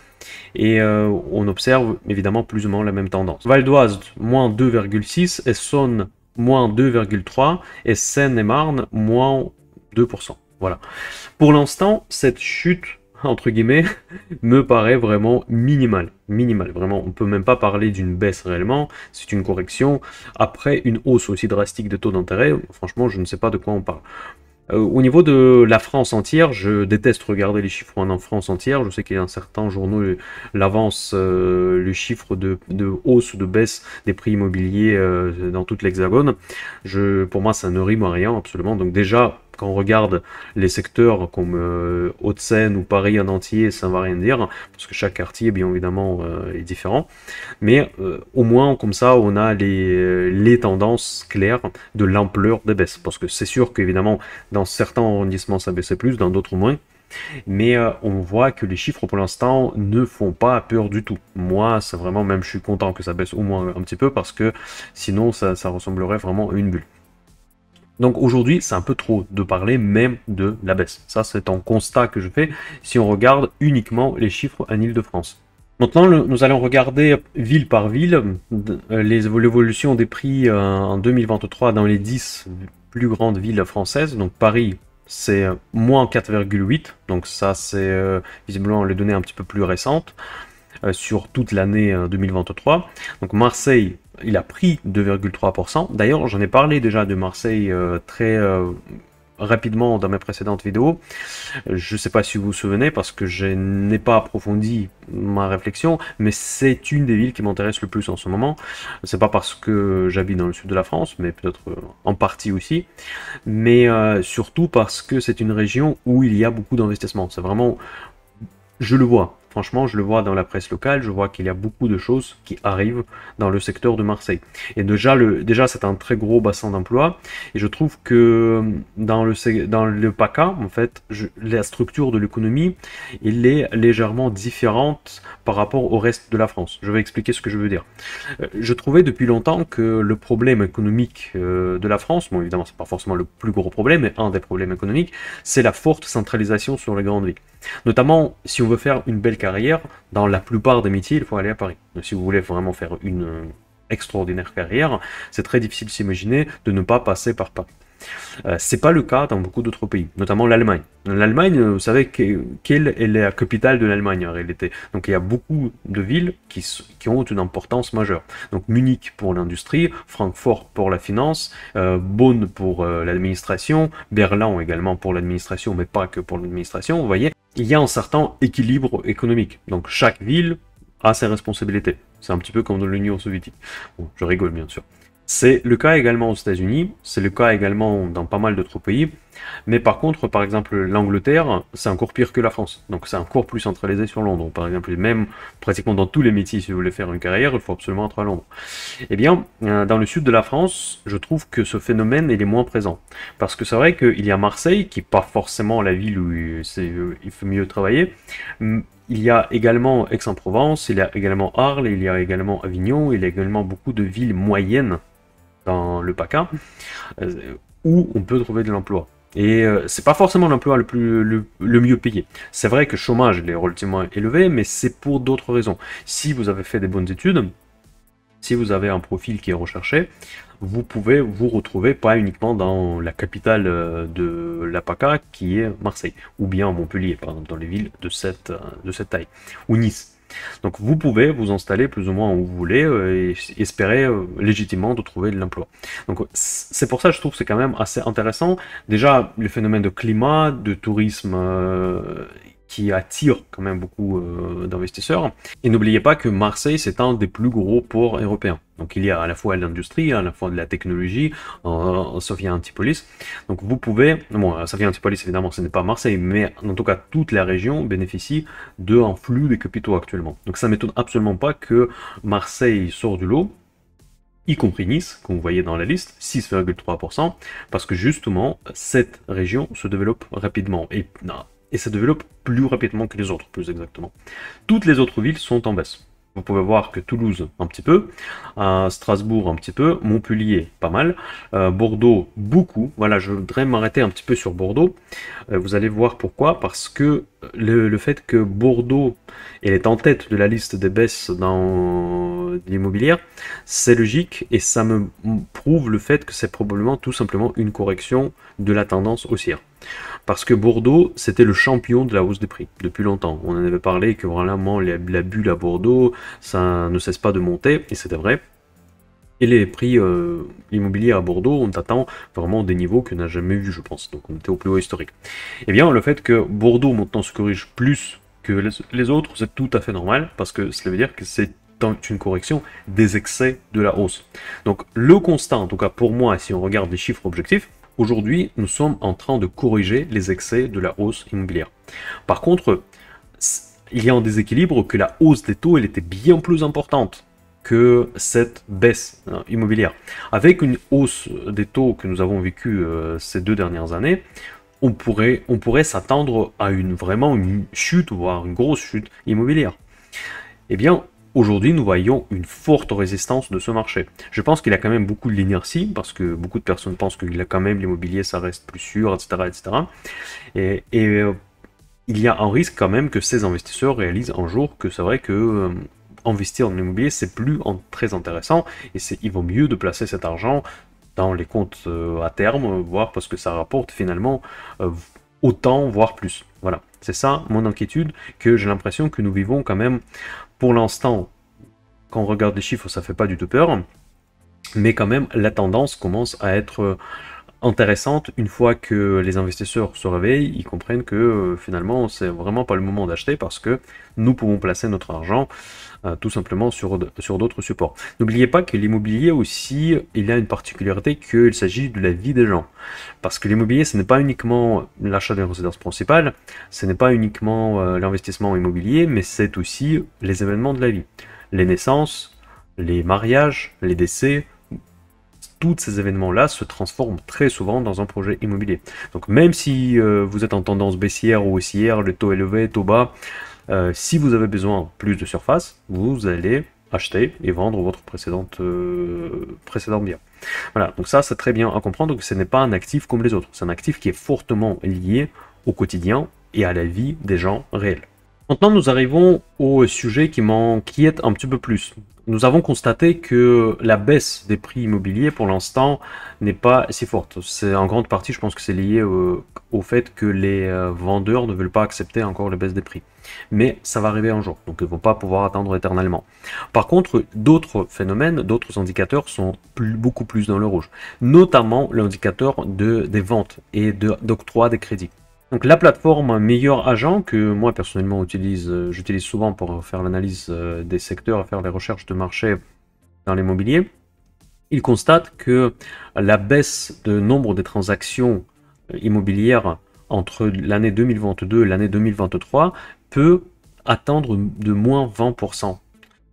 et on observe évidemment plus ou moins la même tendance. Val d'Oise, moins 2,6%, Essonne, moins 2,3%, et Seine-et-Marne, moins 2%. Voilà. Pour l'instant, cette chute, entre guillemets, me paraît vraiment minimale. Minimale, vraiment. On ne peut même pas parler d'une baisse réellement. C'est une correction. Après une hausse aussi drastique des taux d'intérêt, franchement, je ne sais pas de quoi on parle. Au niveau de la France entière, je déteste regarder les chiffres en France entière. Je sais qu'il y a certains journaux l'avancent le chiffre de hausse ou de baisse des prix immobiliers dans toute l'Hexagone. Pour moi, ça ne rime à rien, absolument. Donc déjà, quand on regarde les secteurs comme Hauts-de-Seine ou Paris en entier, ça ne va rien dire, parce que chaque quartier, bien évidemment, est différent. Mais au moins, comme ça, on a les tendances claires de l'ampleur des baisses. Parce que c'est sûr qu'évidemment, dans certains arrondissements, ça baissait plus, dans d'autres moins. Mais on voit que les chiffres pour l'instant ne font pas peur du tout. Moi, c'est vraiment, même je suis content que ça baisse au moins un petit peu, parce que sinon, ça ressemblerait vraiment à une bulle. Donc aujourd'hui, c'est un peu trop de parler même de la baisse. Ça, c'est un constat que je fais si on regarde uniquement les chiffres en Île-de-France. Maintenant, nous allons regarder ville par ville l'évolution des prix en 2023 dans les 10 plus grandes villes françaises. Donc Paris, c'est moins 4,8. Donc ça, c'est visiblement les données un petit peu plus récentes sur toute l'année 2023. Donc Marseille, il a pris 2,3%. D'ailleurs, j'en ai parlé déjà de Marseille très rapidement dans mes précédentes vidéos. Je ne sais pas si vous vous souvenez, parce que je n'ai pas approfondi ma réflexion, mais c'est une des villes qui m'intéresse le plus en ce moment. C'est pas parce que j'habite dans le sud de la France, mais peut-être en partie aussi, mais surtout parce que c'est une région où il y a beaucoup d'investissements. C'est vraiment... Je le vois. Franchement, je le vois dans la presse locale, je vois qu'il y a beaucoup de choses qui arrivent dans le secteur de Marseille. Et déjà c'est un très gros bassin d'emploi, et je trouve que dans le PACA, en fait, la structure de l'économie, elle est légèrement différente par rapport au reste de la France. Je vais expliquer ce que je veux dire. Je trouvais depuis longtemps que le problème économique de la France, bon évidemment c'est pas forcément le plus gros problème, mais un des problèmes économiques, c'est la forte centralisation sur les grandes villes. Notamment, si on veut faire une belle carrière, dans la plupart des métiers, il faut aller à Paris. Donc, si vous voulez vraiment faire une extraordinaire carrière, c'est très difficile de s'imaginer de ne pas passer par Paris. C'est pas le cas dans beaucoup d'autres pays, notamment l'Allemagne. L'Allemagne, vous savez quelle est la capitale de l'Allemagne en réalité. Donc il y a beaucoup de villes qui ont une importance majeure. Donc Munich pour l'industrie, Francfort pour la finance, Bonn pour l'administration, Berlin également pour l'administration, mais pas que pour l'administration, vous voyez. Il y a un certain équilibre économique. Donc chaque ville a ses responsabilités. C'est un petit peu comme dans l'Union soviétique. Bon, je rigole bien sûr. C'est le cas également aux États-Unis, c'est le cas également dans pas mal d'autres pays, mais par contre, par exemple, l'Angleterre, c'est encore pire que la France, donc c'est encore plus centralisé sur Londres. Par exemple, même pratiquement dans tous les métiers, si vous voulez faire une carrière, il faut absolument être à Londres. Eh bien, dans le sud de la France, je trouve que ce phénomène il est moins présent, parce que c'est vrai qu'il y a Marseille, qui n'est pas forcément la ville où il faut mieux travailler. Il y a également Aix-en-Provence, il y a également Arles, il y a également Avignon, il y a également beaucoup de villes moyennes dans le PACA, où on peut trouver de l'emploi. Et c'est pas forcément l'emploi le mieux payé. C'est vrai que le chômage est relativement élevé, mais c'est pour d'autres raisons. Si vous avez fait des bonnes études, si vous avez un profil qui est recherché, vous pouvez vous retrouver pas uniquement dans la capitale de la PACA, qui est Marseille, ou bien Montpellier, par exemple, dans les villes de cette taille, ou Nice. Donc vous pouvez vous installer plus ou moins où vous voulez et espérer légitimement de trouver de l'emploi. Donc c'est pour ça que je trouve que c'est quand même assez intéressant. Déjà, le phénomène de climat, de tourisme qui attire quand même beaucoup d'investisseurs. Et n'oubliez pas que Marseille, c'est un des plus gros ports européens. Donc il y a à la fois l'industrie, à la fois de la technologie, Sophia Antipolis. Donc vous pouvez, bon, Sophia Antipolis évidemment ce n'est pas Marseille, mais en tout cas toute la région bénéficie d'un flux de capitaux actuellement. Donc ça ne m'étonne absolument pas que Marseille sort du lot, y compris Nice, comme vous voyez dans la liste, 6,3%, parce que justement, cette région se développe rapidement, et se développe plus rapidement que les autres, plus exactement. Toutes les autres villes sont en baisse. Vous pouvez voir que Toulouse, un petit peu, Strasbourg, un petit peu, Montpellier, pas mal, Bordeaux, beaucoup. Voilà, je voudrais m'arrêter un petit peu sur Bordeaux. Vous allez voir pourquoi, parce que le fait que Bordeaux est en tête de la liste des baisses dans l'immobilier, c'est logique, et ça me prouve le fait que c'est probablement tout simplement une correction de la tendance haussière. Parce que Bordeaux, c'était le champion de la hausse des prix depuis longtemps. On en avait parlé que vraiment la bulle à Bordeaux, ça ne cesse pas de monter, et c'était vrai. Et les prix immobiliers à Bordeaux, on attend vraiment des niveaux qu'on n'a jamais vus, je pense. Donc on était au plus haut historique. Et bien, le fait que Bordeaux maintenant se corrige plus que les autres, c'est tout à fait normal, parce que cela veut dire que c'est une correction des excès de la hausse. Donc le constat, en tout cas pour moi, si on regarde les chiffres objectifs, aujourd'hui, nous sommes en train de corriger les excès de la hausse immobilière. Par contre, il y a un déséquilibre que la hausse des taux, elle était bien plus importante que cette baisse immobilière. Avec une hausse des taux que nous avons vécu ces 2 dernières années, on pourrait s'attendre à vraiment une chute, voire une grosse chute immobilière. Eh bien, aujourd'hui, nous voyons une forte résistance de ce marché. Je pense qu'il y a quand même beaucoup de l'inertie, parce que beaucoup de personnes pensent qu'il y a quand même l'immobilier, ça reste plus sûr, etc. etc. Et il y a un risque quand même que ces investisseurs réalisent un jour que c'est vrai que investir en immobilier, c'est plus très intéressant, et il vaut mieux de placer cet argent dans les comptes à terme, voire parce que ça rapporte finalement autant, voire plus. Voilà, c'est ça mon inquiétude, que j'ai l'impression que nous vivons quand même. Pour l'instant, quand on regarde les chiffres, ça fait pas du tout peur, mais quand même, la tendance commence à être intéressante une fois que les investisseurs se réveillent, ils comprennent que finalement, c'est vraiment pas le moment d'acheter, parce que nous pouvons placer notre argent tout simplement sur d'autres supports. N'oubliez pas que l'immobilier aussi, il y a une particularité qu'il s'agit de la vie des gens. Parce que l'immobilier, ce n'est pas uniquement l'achat d'une résidence principale, ce n'est pas uniquement l'investissement immobilier, mais c'est aussi les événements de la vie. Les naissances, les mariages, les décès, tous ces événements-là se transforment très souvent dans un projet immobilier. Donc même si vous êtes en tendance baissière ou haussière, le taux élevé, taux bas, si vous avez besoin plus de surface, vous allez acheter et vendre votre précédent bien. Voilà, donc ça c'est très bien à comprendre que ce n'est pas un actif comme les autres, c'est un actif qui est fortement lié au quotidien et à la vie des gens réels. Maintenant, nous arrivons au sujet qui m'inquiète un petit peu plus. Nous avons constaté que la baisse des prix immobiliers, pour l'instant, n'est pas si forte. C'est en grande partie, je pense que c'est lié au fait que les vendeurs ne veulent pas accepter encore la baisse des prix. Mais ça va arriver un jour, donc ils ne vont pas pouvoir attendre éternellement. Par contre, d'autres phénomènes, d'autres indicateurs sont beaucoup plus dans le rouge. Notamment l'indicateur des ventes et d'octroi des crédits. Donc la plateforme Meilleur Agent, que moi personnellement j'utilise souvent pour faire l'analyse des secteurs, faire les recherches de marché dans l'immobilier, il constate que la baisse de nombre de transactions immobilières entre l'année 2022 et l'année 2023 peut atteindre de moins 20%.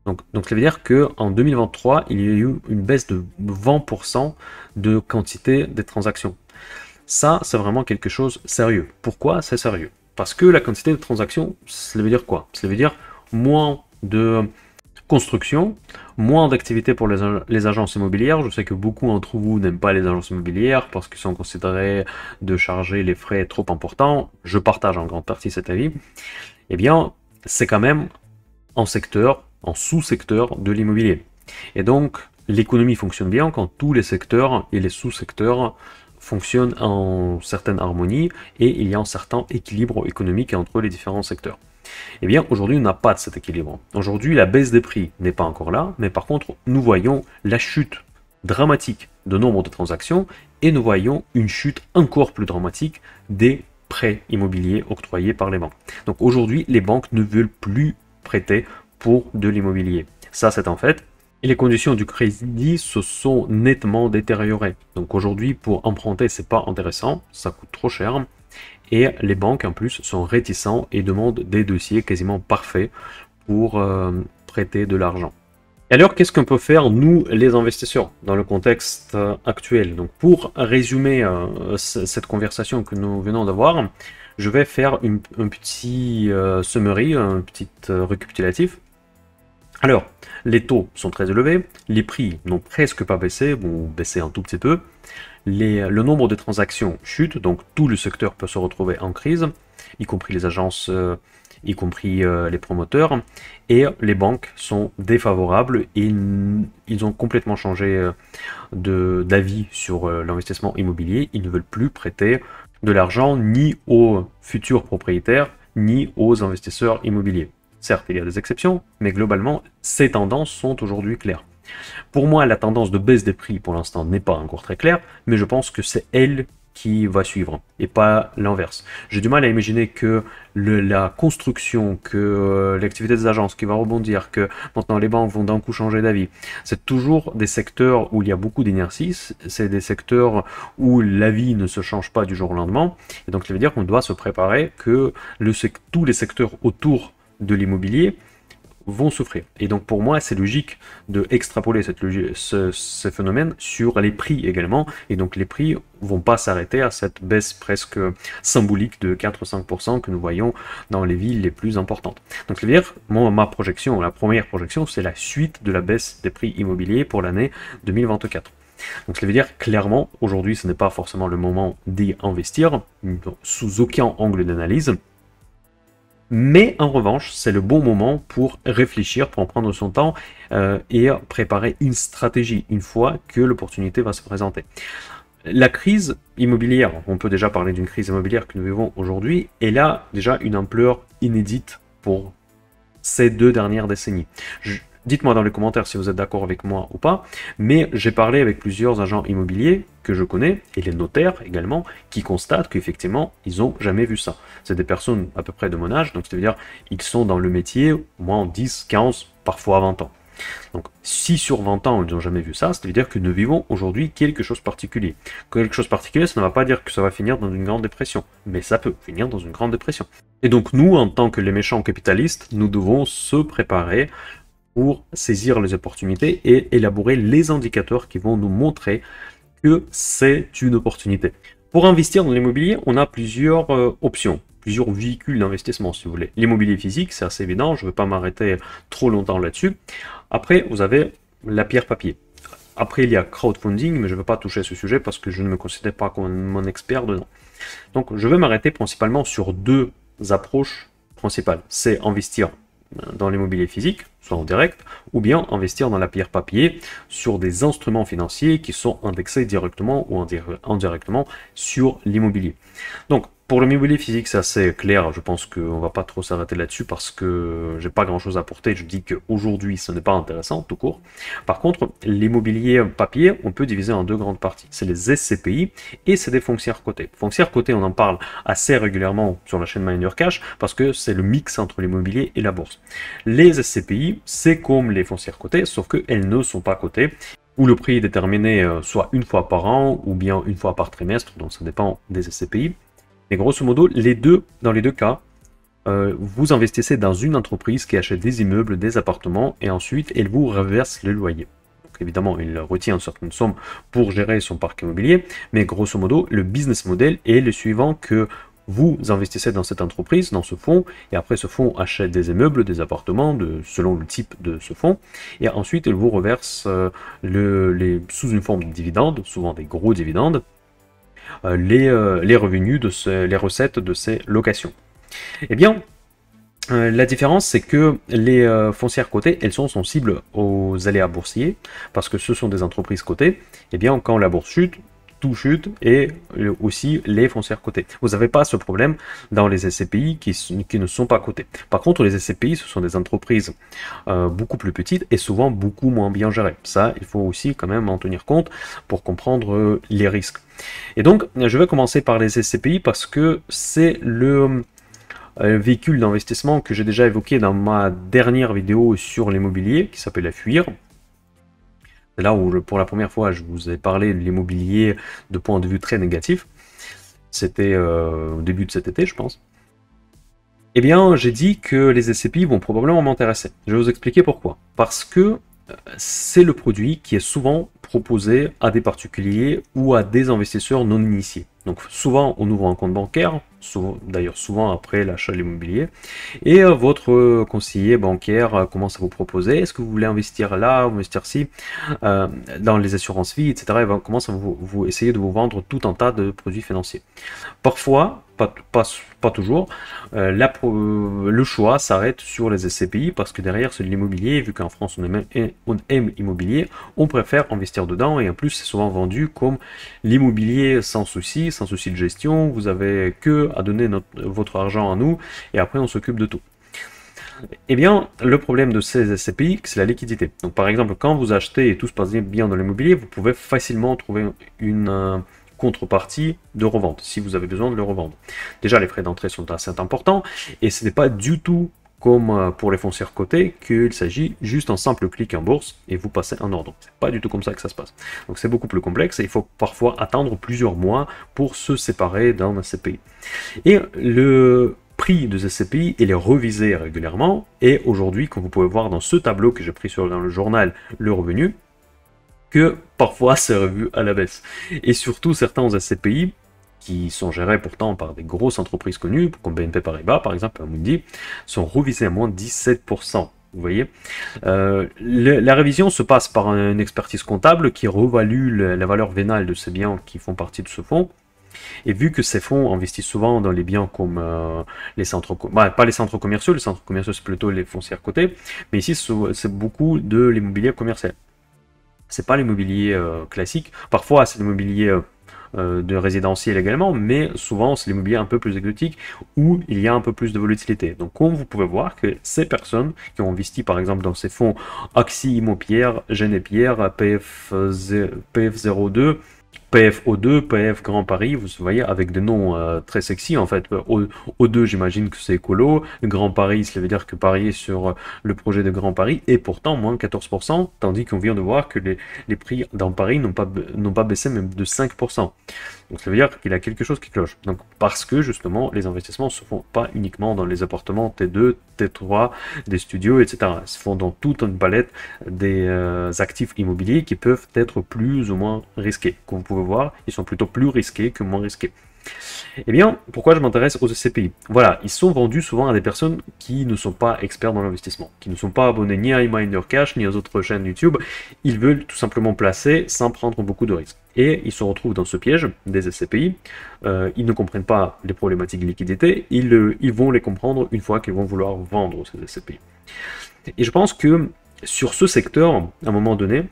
Donc ça veut dire qu'en 2023, il y a eu une baisse de 20% de quantité des transactions. Ça, c'est vraiment quelque chose de sérieux. Pourquoi c'est sérieux? Parce que la quantité de transactions, ça veut dire quoi? Ça veut dire moins de construction, moins d'activité pour les agences immobilières. Je sais que beaucoup d'entre vous n'aiment pas les agences immobilières parce qu'ils sont considérés de charger les frais trop importants. Je partage en grande partie cet avis. Eh bien, c'est quand même un secteur, un sous-secteur de l'immobilier. Et donc, l'économie fonctionne bien quand tous les secteurs et les sous-secteurs fonctionnent en certaine harmonie et il y a un certain équilibre économique entre les différents secteurs. Eh bien, aujourd'hui, on n'a pas de cet équilibre. Aujourd'hui, la baisse des prix n'est pas encore là, mais par contre, nous voyons la chute dramatique de nombre de transactions et nous voyons une chute encore plus dramatique des prêts immobiliers octroyés par les banques. Donc aujourd'hui, les banques ne veulent plus prêter pour de l'immobilier. Ça, c'est un fait. Et les conditions du crédit se sont nettement détériorées. Donc aujourd'hui, pour emprunter, c'est pas intéressant, ça coûte trop cher. Et les banques, en plus, sont réticents et demandent des dossiers quasiment parfaits pour prêter de l'argent. Et alors, qu'est-ce qu'on peut faire, nous, les investisseurs, dans le contexte actuel? Donc, pour résumer cette conversation que nous venons d'avoir, je vais faire un petit summary, un petit récapitulatif. Alors, les taux sont très élevés, les prix n'ont presque pas baissé, ou baissé un tout petit peu, le nombre de transactions chute, donc tout le secteur peut se retrouver en crise, y compris les agences, y compris les promoteurs, et les banques sont défavorables, et ils ont complètement changé d'avis sur l'investissement immobilier, ils ne veulent plus prêter de l'argent ni aux futurs propriétaires, ni aux investisseurs immobiliers. Certes, il y a des exceptions, mais globalement, ces tendances sont aujourd'hui claires. Pour moi, la tendance de baisse des prix, pour l'instant, n'est pas encore très claire, mais je pense que c'est elle qui va suivre, et pas l'inverse. J'ai du mal à imaginer que la construction, que l'activité des agences qui va rebondir, que maintenant les banques vont d'un coup changer d'avis. C'est toujours des secteurs où il y a beaucoup d'inertie, c'est des secteurs où la vie ne se change pas du jour au lendemain, et donc ça veut dire qu'on doit se préparer que tous les secteurs autour de l'immobilier vont souffrir. Et donc pour moi, c'est logique de extrapoler ce phénomène sur les prix également. Et donc les prix vont pas s'arrêter à cette baisse presque symbolique de 4-5% que nous voyons dans les villes les plus importantes. Donc c'est-à-dire, ma projection, la première projection, c'est la suite de la baisse des prix immobiliers pour l'année 2024. Donc ça veut dire clairement, aujourd'hui, ce n'est pas forcément le moment d'y investir, sous aucun angle d'analyse. Mais en revanche, c'est le bon moment pour réfléchir, pour en prendre son temps et préparer une stratégie une fois que l'opportunité va se présenter. La crise immobilière, on peut déjà parler d'une crise immobilière que nous vivons aujourd'hui, elle a déjà une ampleur inédite pour ces 2 dernières décennies. Dites-moi dans les commentaires si vous êtes d'accord avec moi ou pas, mais j'ai parlé avec plusieurs agents immobiliers que je connais, et les notaires également, qui constatent qu'effectivement, ils n'ont jamais vu ça. C'est des personnes à peu près de mon âge, donc c'est-à-dire ils sont dans le métier au moins 10, 15, parfois 20 ans. Donc si sur 20 ans, ils n'ont jamais vu ça, c'est-à-dire que nous vivons aujourd'hui quelque chose de particulier. Quelque chose de particulier, ça ne va pas dire que ça va finir dans une grande dépression, mais ça peut finir dans une grande dépression. Et donc nous, en tant que les méchants capitalistes, nous devons se préparer pour saisir les opportunités et élaborer les indicateurs qui vont nous montrer que c'est une opportunité. Pour investir dans l'immobilier, on a plusieurs options, plusieurs véhicules d'investissement si vous voulez. L'immobilier physique, c'est assez évident, je ne vais pas m'arrêter trop longtemps là-dessus. Après, vous avez la pierre papier. Après, il y a crowdfunding, mais je ne vais pas toucher à ce sujet parce que je ne me considère pas comme un expert dedans. Donc, je vais m'arrêter principalement sur 2 approches principales. C'est investir dans l'immobilier physique, soit en direct, ou bien investir dans la pierre papier sur des instruments financiers qui sont indexés directement ou indirectement sur l'immobilier. Donc, pour l'immobilier physique, c'est assez clair, je pense qu'on ne va pas trop s'arrêter là-dessus parce que j'ai pas grand-chose à apporter, je dis qu'aujourd'hui, ce n'est pas intéressant, tout court. Par contre, l'immobilier papier, on peut diviser en 2 grandes parties. C'est les SCPI et c'est des foncières cotées. Foncières cotées, on en parle assez régulièrement sur la chaîne Miner Cash parce que c'est le mix entre l'immobilier et la bourse. Les SCPI, c'est comme les foncières cotées, sauf qu'elles ne sont pas cotées, où le prix est déterminé soit une fois par an ou bien une fois par trimestre, donc ça dépend des SCPI. Mais grosso modo, dans les deux cas, vous investissez dans une entreprise qui achète des immeubles, des appartements, et ensuite elle vous reverse le loyer. Donc évidemment, il retient une certaine somme pour gérer son parc immobilier, mais grosso modo, le business model est le suivant que vous investissez dans cette entreprise, dans ce fonds, et après ce fonds achète des immeubles, des appartements, selon le type de ce fonds, et ensuite il vous reverse sous une forme de dividendes, souvent des gros dividendes, les revenus, les recettes de ces locations. Eh bien, la différence, c'est que les foncières cotées, elles sont sensibles aux aléas boursiers, parce que ce sont des entreprises cotées. Eh bien, quand la bourse chute, tout chute et aussi les foncières cotées. Vous n'avez pas ce problème dans les SCPI qui ne sont pas cotées. Par contre, les SCPI, ce sont des entreprises beaucoup plus petites et souvent beaucoup moins bien gérées. Ça, il faut aussi quand même en tenir compte pour comprendre les risques. Et donc, je vais commencer par les SCPI parce que c'est le véhicule d'investissement que j'ai déjà évoqué dans ma dernière vidéo sur l'immobilier qui s'appelle la Fuir. C'est là où, pour la première fois, je vous ai parlé de l'immobilier de point de vue très négatif. C'était au début de cet été, je pense. Eh bien, j'ai dit que les SCPI vont probablement m'intéresser. Je vais vous expliquer pourquoi. Parce que c'est le produit qui est souvent proposé à des particuliers ou à des investisseurs non initiés. Donc souvent on ouvre un compte bancaire, d'ailleurs souvent après l'achat de l'immobilier, et votre conseiller bancaire commence à vous proposer, est-ce que vous voulez investir là, investir ci, dans les assurances vie, etc. Et commence à vous essayer de vous vendre tout un tas de produits financiers. Parfois, pas toujours, le choix s'arrête sur les SCPI parce que derrière c'est de l'immobilier, vu qu'en France on aime immobilier, on préfère investir dedans et en plus c'est souvent vendu comme l'immobilier sans souci de gestion, vous avez que à donner votre argent à nous et après on s'occupe de tout. Eh bien, le problème de ces SCPI, c'est la liquidité. Donc par exemple, quand vous achetez et tout se passe bien dans l'immobilier, vous pouvez facilement trouver une contrepartie de revente, si vous avez besoin de le revendre. Déjà, les frais d'entrée sont assez importants, et ce n'est pas du tout comme pour les foncières cotées, qu'il s'agit juste un simple clic en bourse, et vous passez un ordre. C'est pas du tout comme ça que ça se passe. Donc c'est beaucoup plus complexe, et il faut parfois attendre plusieurs mois pour se séparer d'un SCPI. Et le prix de ces SCPI, il est revisé régulièrement, et aujourd'hui, comme vous pouvez voir dans ce tableau que j'ai pris dans le journal Le Revenu, que parfois c'est revu à la baisse. Et surtout certains SCPI, qui sont gérés pourtant par des grosses entreprises connues, comme BNP Paribas par exemple, Amundi, sont revisés à moins 17%. Vous voyez, la révision se passe par une expertise comptable qui revalue la valeur vénale de ces biens qui font partie de ce fonds. Et vu que ces fonds investissent souvent dans les biens comme les centres, pas les centres commerciaux c'est plutôt les foncières cotées, mais ici c'est beaucoup de l'immobilier commercial. C'est pas l'immobilier classique. Parfois, c'est l'immobilier de résidentiel également, mais souvent, c'est l'immobilier un peu plus exotique où il y a un peu plus de volatilité. Donc, comme vous pouvez voir que ces personnes qui ont investi, par exemple, dans ces fonds Axi Immopierre, Genepierre, PF02, PFO2, PF Grand Paris, vous voyez, avec des noms très sexy en fait. O2, j'imagine que c'est écolo. Grand Paris, ça veut dire que parier sur le projet de Grand Paris, et pourtant moins 14%, tandis qu'on vient de voir que les prix dans Paris n'ont pas baissé même de 5%. Donc ça veut dire qu'il y a quelque chose qui cloche. Donc parce que justement, les investissements ne se font pas uniquement dans les appartements T2, T3, des studios, etc. Ils se font dans toute une palette des actifs immobiliers qui peuvent être plus ou moins risqués. Comme vous pouvez voir, ils sont plutôt plus risqués que moins risqués. Eh bien, pourquoi je m'intéresse aux SCPI? Voilà, ils sont vendus souvent à des personnes qui ne sont pas experts dans l'investissement, qui ne sont pas abonnés ni à Miner Cash, ni aux autres chaînes YouTube. Ils veulent tout simplement placer sans prendre beaucoup de risques. Et ils se retrouvent dans ce piège des SCPI. Ils ne comprennent pas les problématiques de liquidité. Ils vont les comprendre une fois qu'ils vont vouloir vendre ces SCPI. Et je pense que sur ce secteur, à un moment donné,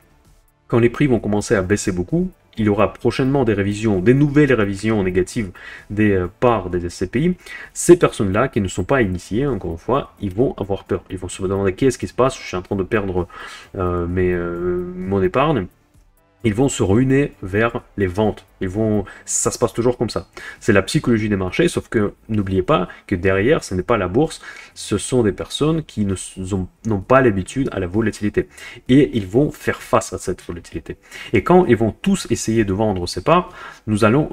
quand les prix vont commencer à baisser beaucoup, il y aura prochainement des révisions, des nouvelles révisions négatives des parts des SCPI. Ces personnes-là qui ne sont pas initiées, encore une fois, ils vont avoir peur. Ils vont se demander qu'est-ce qui se passe, je suis en train de perdre mon épargne. Ils vont se ruiner vers les ventes. Ça se passe toujours comme ça. C'est la psychologie des marchés, sauf que n'oubliez pas que derrière, ce n'est pas la bourse, ce sont des personnes qui n'ont pas l'habitude à la volatilité. Et ils vont faire face à cette volatilité. Et quand ils vont tous essayer de vendre ces parts, nous allons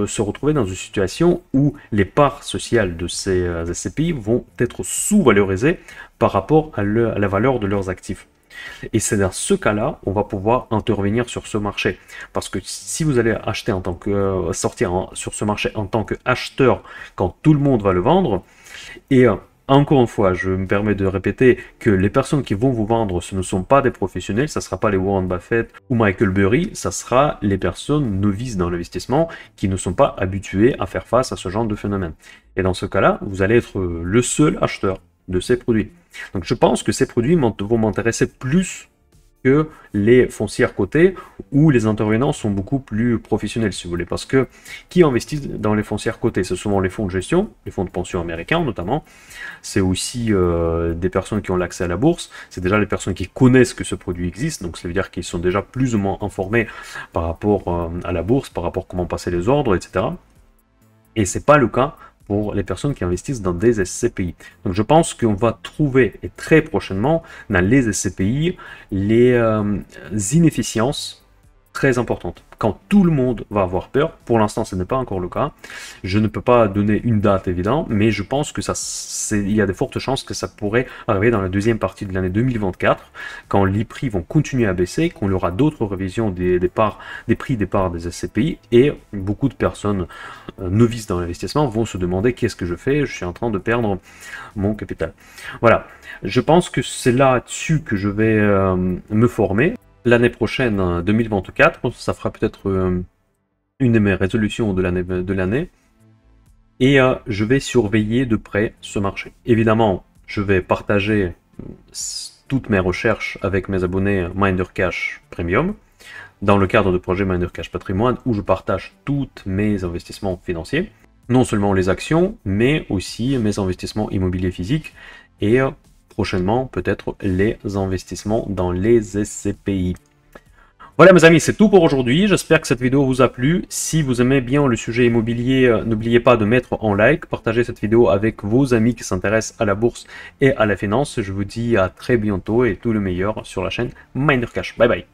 se retrouver dans une situation où les parts sociales de ces SCPI vont être sous-valorisées par rapport à la valeur de leurs actifs. Et c'est dans ce cas-là, on va pouvoir intervenir sur ce marché. Parce que si vous allez acheter sortir sur ce marché en tant qu'acheteur quand tout le monde va le vendre, et encore une fois, je me permets de répéter que les personnes qui vont vous vendre, ce ne sont pas des professionnels, ça ne sera pas les Warren Buffett ou Michael Burry, ça sera les personnes novices dans l'investissement qui ne sont pas habituées à faire face à ce genre de phénomène. Et dans ce cas-là, vous allez être le seul acheteur de ces produits. Donc je pense que ces produits vont m'intéresser plus que les foncières cotées où les intervenants sont beaucoup plus professionnels, si vous voulez. Parce que qui investit dans les foncières cotées? C'est souvent les fonds de gestion, les fonds de pension américains notamment. C'est aussi des personnes qui ont l'accès à la bourse. C'est déjà les personnes qui connaissent que ce produit existe. Donc ça veut dire qu'ils sont déjà plus ou moins informés par rapport à la bourse, par rapport à comment passer les ordres, etc. Et c'est pas le cas pour les personnes qui investissent dans des SCPI. Donc je pense qu'on va trouver, et très prochainement, dans les SCPI, les inefficiences très importantes. Quand tout le monde va avoir peur, pour l'instant ce n'est pas encore le cas, je ne peux pas donner une date évidente, mais je pense que il y a de fortes chances que ça pourrait arriver dans la deuxième partie de l'année 2024, quand les prix vont continuer à baisser, qu'on aura d'autres révisions des prix des parts des SCPI, et beaucoup de personnes novices dans l'investissement vont se demander qu'est-ce que je fais, je suis en train de perdre mon capital. Voilà, je pense que c'est là-dessus que je vais me former. L'année prochaine, 2024, ça fera peut-être une de mes résolutions de l'année. Et je vais surveiller de près ce marché. Évidemment, je vais partager toutes mes recherches avec mes abonnés MinderCash Premium, dans le cadre de projet MinderCash Patrimoine, où je partage tous mes investissements financiers. Non seulement les actions, mais aussi mes investissements immobiliers physiques et prochainement peut-être les investissements dans les SCPI. Voilà mes amis, c'est tout pour aujourd'hui. J'espère que cette vidéo vous a plu. Si vous aimez bien le sujet immobilier, n'oubliez pas de mettre en like, partagez cette vidéo avec vos amis qui s'intéressent à la bourse et à la finance. Je vous dis à très bientôt et tout le meilleur sur la chaîne MinderCash. Bye bye.